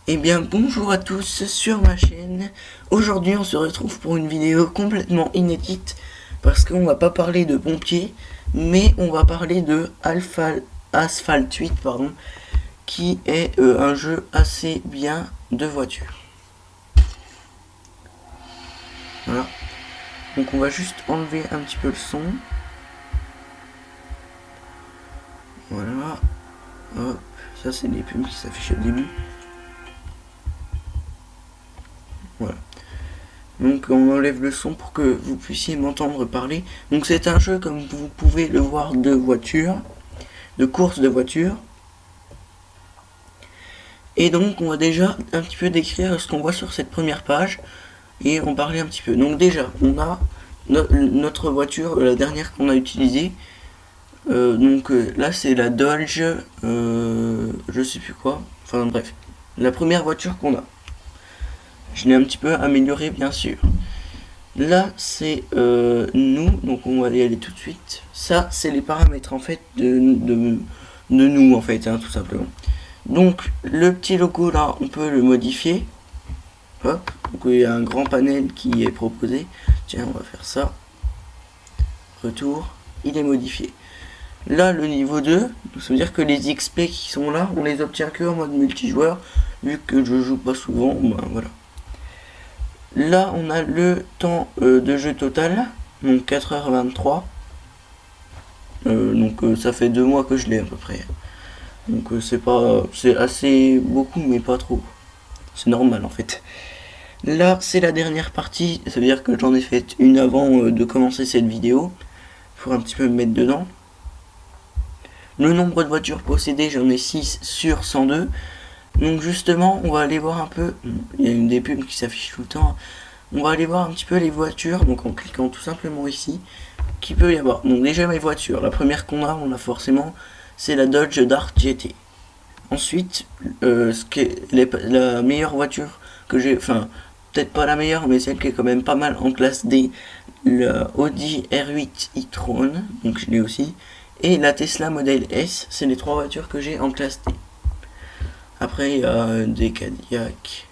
Eh bien bonjour à tous sur ma chaîne. Aujourd'hui on se retrouve pour une vidéo complètement inédite parce qu'on va pas parler de pompiers mais on va parler de Asphalt 8 pardon, qui est un jeu assez bien de voiture. Voilà. Donc on va juste enlever un petit peu le son. Voilà. Hop. Ça c'est les pubs qui s'affichent au début. Voilà. Donc on enlève le son pour que vous puissiez m'entendre parler. Donc c'est un jeu, comme vous pouvez le voir, de voiture, de course de voiture. Et donc on va déjà un petit peu décrire ce qu'on voit sur cette première page et en parler un petit peu. Donc déjà on a notre voiture, la dernière qu'on a utilisée. Là c'est la Dodge, je sais plus quoi. Enfin bref, la première voiture qu'on a. Je l'ai un petit peu améliorée bien sûr. Là c'est nous, donc on va y aller tout de suite. Ça c'est les paramètres en fait de nous en fait, hein, tout simplement. Donc le petit logo là on peut le modifier. Hop, donc il y a un grand panel qui est proposé. Tiens, on va faire ça. Retour, il est modifié. Là le niveau 2, donc ça veut dire que les XP qui sont là, on les obtient que en mode multijoueur. Vu que je joue pas souvent, ben voilà. Là on a le temps de jeu total, donc 4h23. Ça fait 2 mois que je l'ai à peu près. Donc c'est assez beaucoup mais pas trop. C'est normal en fait. Là c'est la dernière partie, ça veut dire que j'en ai fait une avant de commencer cette vidéo. Il faut un petit peu me mettre dedans. Le nombre de voitures possédées, j'en ai 6 sur 102. Donc justement on va aller voir un peu, il y a une des pubs qui s'affiche tout le temps. On va aller voir un petit peu les voitures, donc en cliquant tout simplement ici, qu'il peut y avoir. Donc déjà mes voitures, la première qu'on a, on a forcément, c'est la Dodge Dart GT. Ensuite, ce qui est la meilleure voiture que j'ai, enfin peut-être pas la meilleure, mais celle qui est quand même pas mal en classe D, la Audi R8 e-tron, donc je l'ai aussi, et la Tesla Model S, c'est les 3 voitures que j'ai en classe D. Après il y a des Cadillac,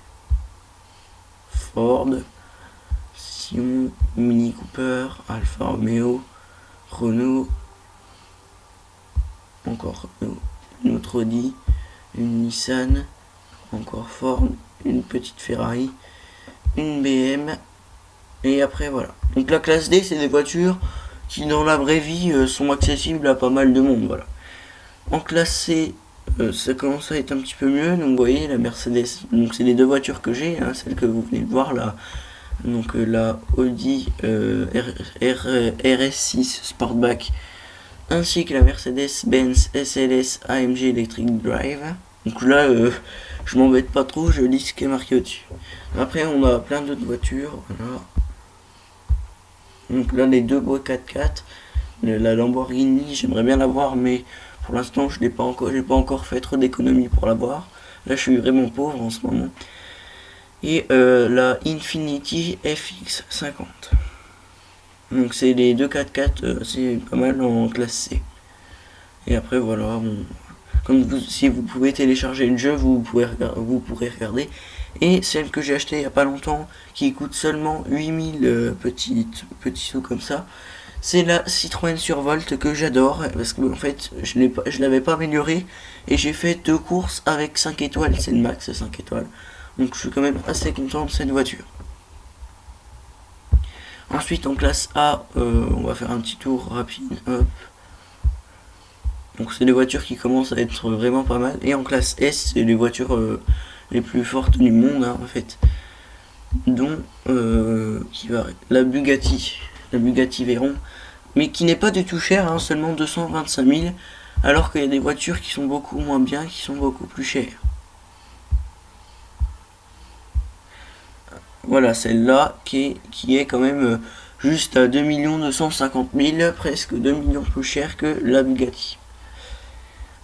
Ford, Sion, Mini Cooper, Alfa Romeo, Renault, encore une autre Audi, une Nissan, encore Ford, une petite Ferrari, une BM, et après voilà. Donc la classe D, c'est des voitures qui dans la vraie vie sont accessibles à pas mal de monde, voilà. En classe C, ça commence à être un petit peu mieux, donc vous voyez la Mercedes, donc c'est les 2 voitures que j'ai, hein, celle que vous venez de voir là. Donc la Audi RS6 Sportback ainsi que la Mercedes-Benz SLS AMG Electric Drive. Donc là je m'embête pas trop, je lis ce qui est marqué au-dessus. Après on a plein d'autres voitures, voilà. Donc là les 2 beaux 4x4, la Lamborghini j'aimerais bien l'avoir mais pour l'instant je n'ai pas encore fait trop d'économies pour l'avoir. Là je suis vraiment pauvre en ce moment. Et la Infiniti FX50. Donc c'est les 2 4x4, c'est pas mal en classe C. Et après voilà, si vous pouvez télécharger le jeu, vous pourrez regarder. Et celle que j'ai achetée il n'y a pas longtemps, qui coûte seulement 8000 petits sous comme ça, c'est la Citroën Survolt que j'adore, parce que en fait je l'avais pas améliorée, et j'ai fait 2 courses avec 5 étoiles, c'est le max 5 étoiles. Donc je suis quand même assez content de cette voiture. Ensuite en classe A, on va faire un petit tour rapide. Hop. Donc c'est des voitures qui commencent à être vraiment pas mal. Et en classe S, c'est les voitures les plus fortes du monde, hein, en fait. Dont la Bugatti Veyron. Mais qui n'est pas du tout chère, hein, seulement 225 000. Alors qu'il y a des voitures qui sont beaucoup moins bien, qui sont beaucoup plus chères. Voilà, celle-là qui est quand même juste à 2 250 000, presque 2 millions plus cher que la Bugatti.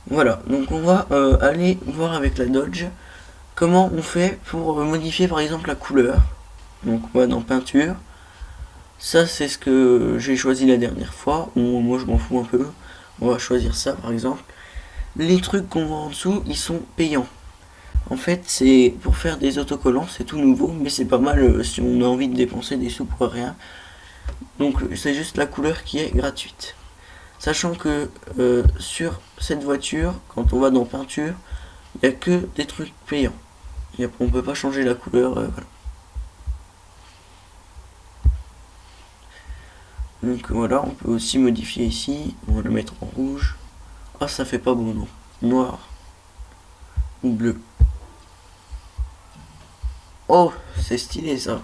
Voilà, donc on va aller voir avec la Dodge comment on fait pour modifier par exemple la couleur. Donc on va dans peinture. Ça c'est ce que j'ai choisi la dernière fois. Moi je m'en fous un peu. On va choisir ça par exemple. Les trucs qu'on voit en dessous, ils sont payants. En fait, c'est pour faire des autocollants, c'est tout nouveau, mais c'est pas mal si on a envie de dépenser des sous pour rien. Donc c'est juste la couleur qui est gratuite. Sachant que sur cette voiture, quand on va dans peinture, il n'y a que des trucs payants. On peut pas changer la couleur, voilà. Donc voilà, on peut aussi modifier ici, on va le mettre en rouge. Ah, ça fait pas bon, non. Noir ou bleu. Oh, c'est stylé ça.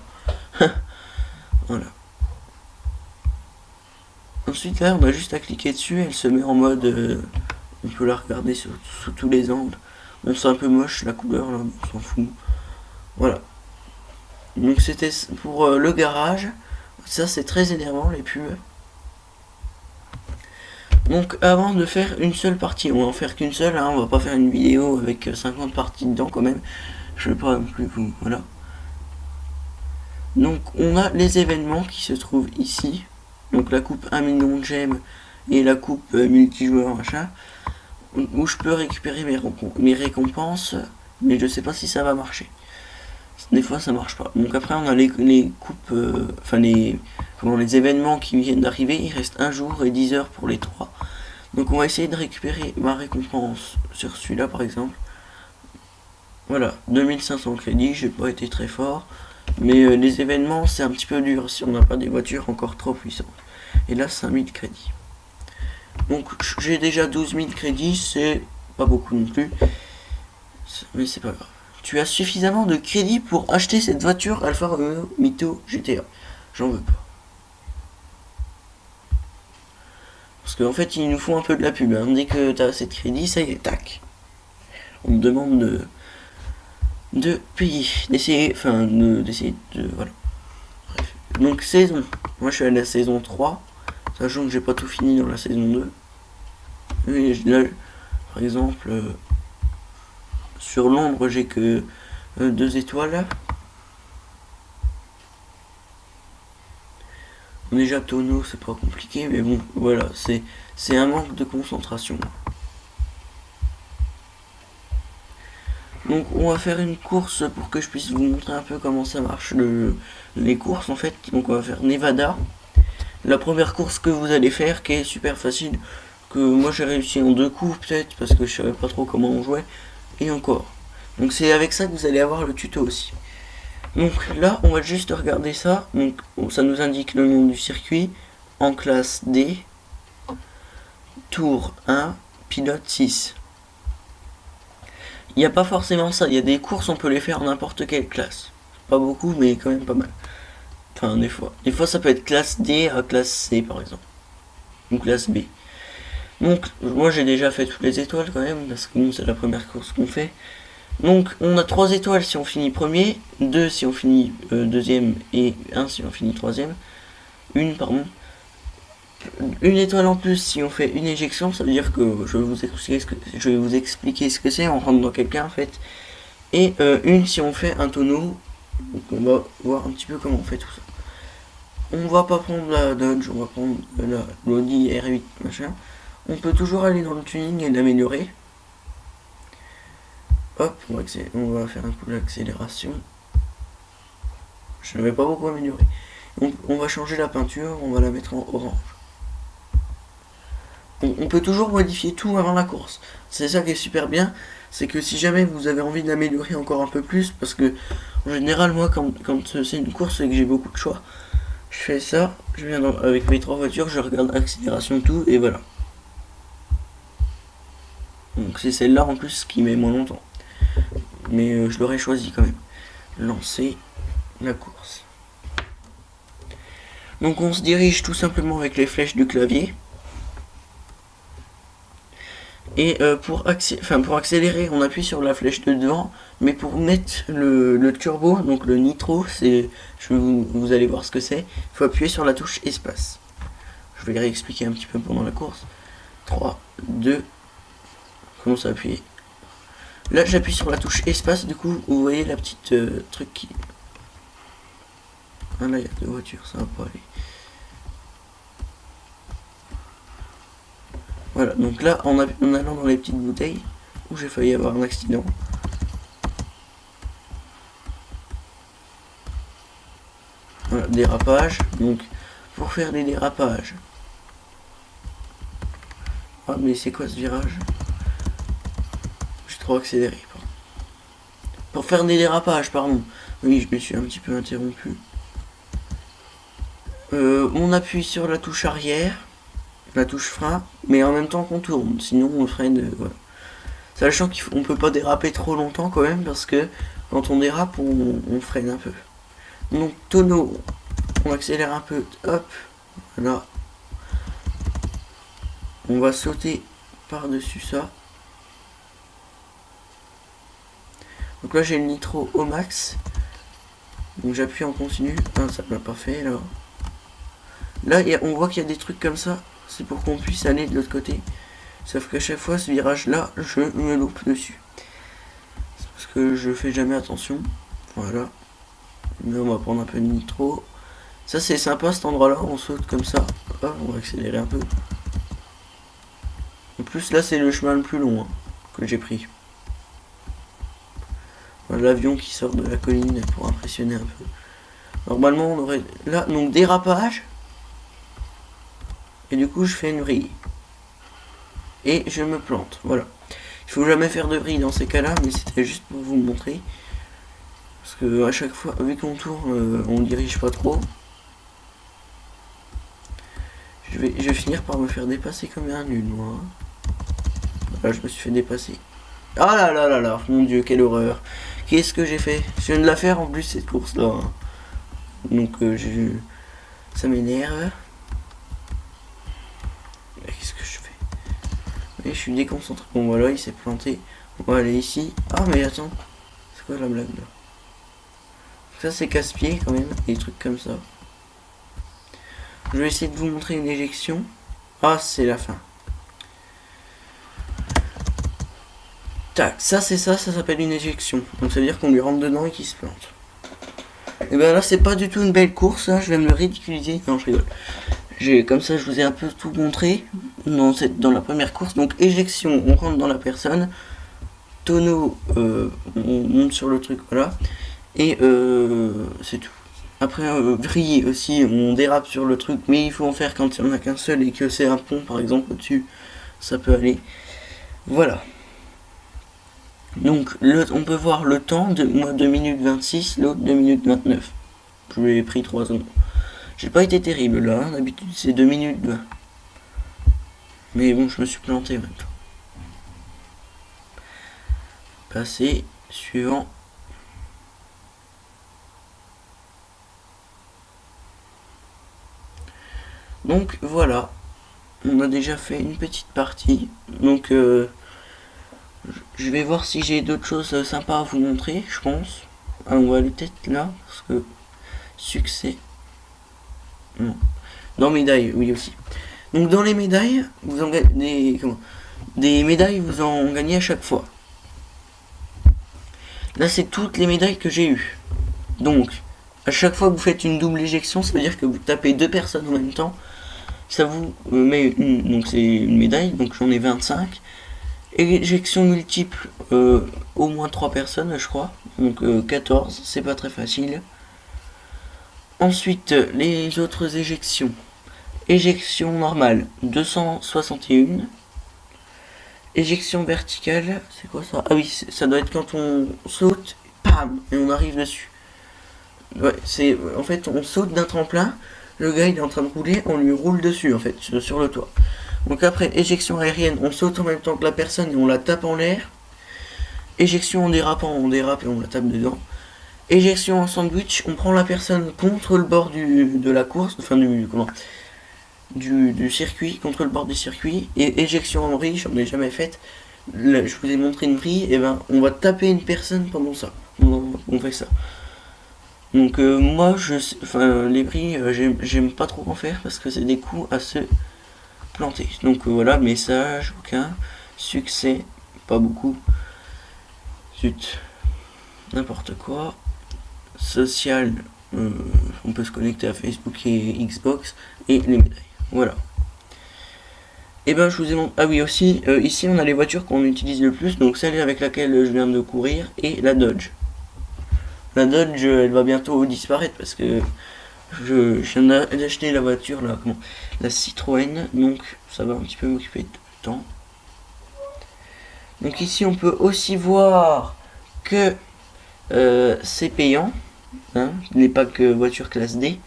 Voilà. Ensuite là, on a juste à cliquer dessus, elle se met en mode... on peut la regarder sous tous les angles. Bon, c'est un peu moche la couleur là, on s'en fout. Voilà. Donc c'était pour le garage. Ça c'est très énervant les pubs. Donc avant de faire une seule partie, on va en faire qu'une seule, hein, on va pas faire une vidéo avec 50 parties dedans quand même. Je vais pas non plus vous... Voilà. Donc on a les événements qui se trouvent ici. Donc la coupe 1 million de gemmes et la coupe multijoueur machin. Où je peux récupérer mes récompenses, mais je sais pas si ça va marcher. Des fois ça marche pas. Donc après on a les coupes, enfin les événements qui viennent d'arriver. Il reste 1 jour et 10 heures pour les 3. Donc on va essayer de récupérer ma récompense sur celui-là par exemple. Voilà, 2500 crédits, j'ai pas été très fort. Mais les événements c'est un petit peu dur si on n'a pas des voitures encore trop puissantes. Et là 5000 crédits. Donc j'ai déjà 12 000 crédits, c'est pas beaucoup non plus. Mais c'est pas grave. Tu as suffisamment de crédits pour acheter cette voiture Alfa Romeo Mito GTA. J'en veux pas. Parce qu'en fait, ils nous font un peu de la pub. Hein. Dès que tu as assez de crédit, ça y est, tac. On me demande de payer. D'essayer. Enfin, d'essayer de. Voilà. Bref. Donc, saison. Moi, je suis à la saison 3. Sachant que j'ai pas tout fini dans la saison 2. Et là, par exemple, sur Londres, j'ai que 2 étoiles. Déjà tonneau c'est pas compliqué mais bon voilà c'est un manque de concentration. Donc on va faire une course pour que je puisse vous montrer un peu comment ça marche les courses en fait. Donc on va faire Nevada. La première course que vous allez faire qui est super facile, que moi j'ai réussi en 2 coups peut-être parce que je savais pas trop comment on jouait et encore. Donc c'est avec ça que vous allez avoir le tuto aussi. Donc là, on va juste regarder ça. Donc ça nous indique le nom du circuit en classe D, tour 1, pilote 6. Il n'y a pas forcément ça. Il y a des courses, on peut les faire en n'importe quelle classe. Pas beaucoup, mais quand même pas mal. Enfin, des fois. Des fois, ça peut être classe D à classe C, par exemple. Ou classe B. Donc, moi, j'ai déjà fait toutes les étoiles quand même, parce que bon, c'est la première course qu'on fait. Donc on a 3 étoiles si on finit premier, 2 si on finit deuxième et 1 si on finit troisième. Une étoile en plus si on fait une éjection, ça veut dire que je vais vous expliquer ce que c'est, on rentre dans quelqu'un en fait. Et une si on fait un tonneau, donc on va voir un petit peu comment on fait tout ça. On va pas prendre la Dodge, on va prendre la l'Audi R8 machin. On peut toujours aller dans le tuning et l'améliorer. Hop, on va faire un coup d'accélération. Je ne vais pas beaucoup améliorer. On va changer la peinture, on va la mettre en orange. On peut toujours modifier tout avant la course. C'est ça qui est super bien, c'est que si jamais vous avez envie d'améliorer encore un peu plus, parce que en général moi quand c'est une course et que j'ai beaucoup de choix, je fais ça, je viens avec mes 3 voitures, je regarde accélération tout et voilà. Donc c'est celle-là en plus qui met moins longtemps. Mais je l'aurais choisi quand même. Lancer la course. Donc on se dirige tout simplement avec les flèches du clavier. Et pour accélérer, on appuie sur la flèche de devant. Mais pour mettre le turbo, donc le nitro, vous allez voir ce que c'est. Il faut appuyer sur la touche espace. Je vais réexpliquer un petit peu pendant la course. 3, 2, commence à appuyer. Là j'appuie sur la touche espace, du coup vous voyez la petite truc qui... Ah là il y a 2 voitures, ça va pas aller. Voilà, donc là en allant dans les petites bouteilles, où j'ai failli avoir un accident. Voilà, dérapage. Donc pour faire des dérapages. Ah mais c'est quoi ce virage? J'ai trop accéléré. Pardon. Pour faire des dérapages, pardon. Oui, je me suis un petit peu interrompu. On appuie sur la touche arrière, la touche frein, mais en même temps qu'on tourne, sinon on freine. Voilà. Sachant qu'on peut pas déraper trop longtemps quand même, parce que quand on dérape, on freine un peu. Donc tonneau, on accélère un peu, hop, voilà. On va sauter par-dessus ça. Donc là j'ai le nitro au max. Donc j'appuie en continu. Ah, ça m'a pas fait là. Là on voit qu'il y a des trucs comme ça. C'est pour qu'on puisse aller de l'autre côté. Sauf qu'à chaque fois ce virage là, je me loupe dessus. C'est parce que je fais jamais attention. Voilà. Là on va prendre un peu de nitro. Ça c'est sympa cet endroit là, on saute comme ça. Hop, on va accélérer un peu. En plus là c'est le chemin le plus long hein, que j'ai pris. Voilà, l'avion qui sort de la colline pour impressionner un peu. Normalement on aurait là donc dérapage. Et du coup je fais une vrille. Et je me plante. Voilà. Il faut jamais faire de vrille dans ces cas là, mais c'était juste pour vous montrer. Parce que à chaque fois, vu qu'on tourne, on dirige pas trop. Je vais finir par me faire dépasser comme un nul moi. Là je me suis fait dépasser. Ah là là là là, mon dieu, quelle horreur. Qu'est-ce que j'ai fait? Je viens de la faire en plus cette course là. Donc ça m'énerve. Qu'est-ce que je fais? Mais je suis déconcentré. Bon voilà, il s'est planté. On va aller ici. Ah mais attends. C'est quoi la blague là? Ça c'est casse-pied quand même. Des trucs comme ça. Je vais essayer de vous montrer une éjection. Ah c'est la fin. Tac, ça c'est ça s'appelle une éjection. Donc ça veut dire qu'on lui rentre dedans et qu'il se plante. Et ben là c'est pas du tout une belle course, hein. Je vais me ridiculiser. Non je rigole. Comme ça je vous ai un peu tout montré dans la première course. Donc éjection, on rentre dans la personne. Tonneau, on monte sur le truc, voilà. Et c'est tout. Après vrille aussi, on dérape sur le truc, mais il faut en faire quand il n'y en a qu'un seul et que c'est un pont par exemple au-dessus. Ça peut aller. Voilà. Donc on peut voir le temps, moi 2 minutes 26, l'autre 2 minutes 29. Je lui ai pris 3 secondes. J'ai pas été terrible là, hein. D'habitude c'est 2 minutes 20. Mais bon, je me suis planté maintenant. Passer, suivant. Donc voilà, on a déjà fait une petite partie. Donc je vais voir si j'ai d'autres choses sympas à vous montrer, je pense. Ah, on va aller peut-être là, parce que succès. Non. Dans médailles, oui aussi. Donc dans les médailles, vous en gagnez des médailles, vous en gagnez à chaque fois. Là, c'est toutes les médailles que j'ai eues. Donc, à chaque fois que vous faites une double éjection, ça veut dire que vous tapez 2 personnes en même temps. Ça vous met donc c'est une médaille, donc j'en ai 25. Éjection multiple, au moins 3 personnes, je crois. Donc 14, c'est pas très facile. Ensuite, les autres éjections. Éjection normale, 261. Éjection verticale, c'est quoi ça? Ah oui, ça doit être quand on saute, pam, et on arrive dessus. Ouais, c'est en fait on saute d'un tremplin, le gars il est en train de rouler, on lui roule dessus en fait, sur le toit. Donc après, éjection aérienne, on saute en même temps que la personne et on la tape en l'air. Éjection en dérapant, on dérape et on la tape dedans. Éjection en sandwich, on prend la personne contre le bord de la course, enfin du circuit, contre le bord du circuit. Et éjection en vrille, j'en ai jamais faite. Là, je vous ai montré une vrille, et ben on va taper une personne pendant ça. On fait ça. Donc moi, les vrilles, j'aime pas trop en faire parce que c'est des coups à se planter. Donc voilà, message, aucun. Succès, pas beaucoup. Zut, n'importe quoi. Social, on peut se connecter à Facebook et Xbox. Et les médailles, voilà. Et ben je vous ai montré. Ah oui aussi, ici on a les voitures qu'on utilise le plus. Donc celle avec laquelle je viens de courir et la Dodge. La Dodge, elle va bientôt disparaître parce que Je viens d'acheter la voiture là, la Citroën, donc ça va un petit peu m'occuper de temps. Donc ici on peut aussi voir que c'est payant, hein, il n'est pas que voiture classe D.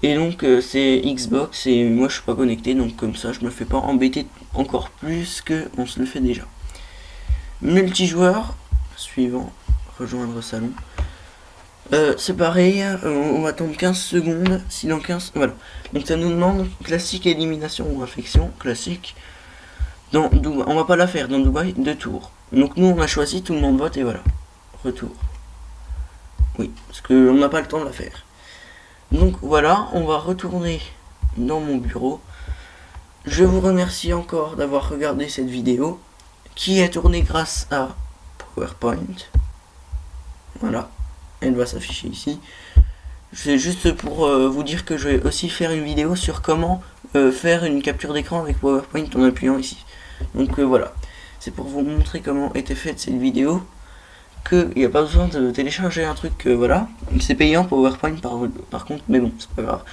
Et donc c'est Xbox et moi je suis pas connecté, donc comme ça je me fais pas embêter encore plus que on se le fait déjà. Multijoueur, suivant, rejoindre salon. C'est pareil, on va attendre 15 secondes, si dans 15... Voilà. Donc ça nous demande classique élimination ou infection, classique. Dans Dubaï, on va pas la faire, dans Dubaï, 2 tours. Donc nous on a choisi, tout le monde vote et voilà. Retour. Oui, parce qu'on n'a pas le temps de la faire. Donc voilà, on va retourner dans mon bureau. Je vous remercie encore d'avoir regardé cette vidéo, qui est tournée grâce à PowerPoint. Voilà, elle va s'afficher ici. C'est juste pour vous dire que je vais aussi faire une vidéo sur comment faire une capture d'écran avec PowerPoint en appuyant ici. Donc voilà, c'est pour vous montrer comment était faite cette vidéo, qu'il n'y a pas besoin de télécharger un truc, voilà. C'est payant PowerPoint par contre, mais bon, c'est pas grave.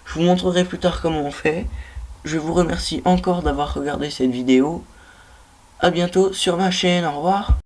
Je vous montrerai plus tard comment on fait. Je vous remercie encore d'avoir regardé cette vidéo. A bientôt sur ma chaîne, au revoir.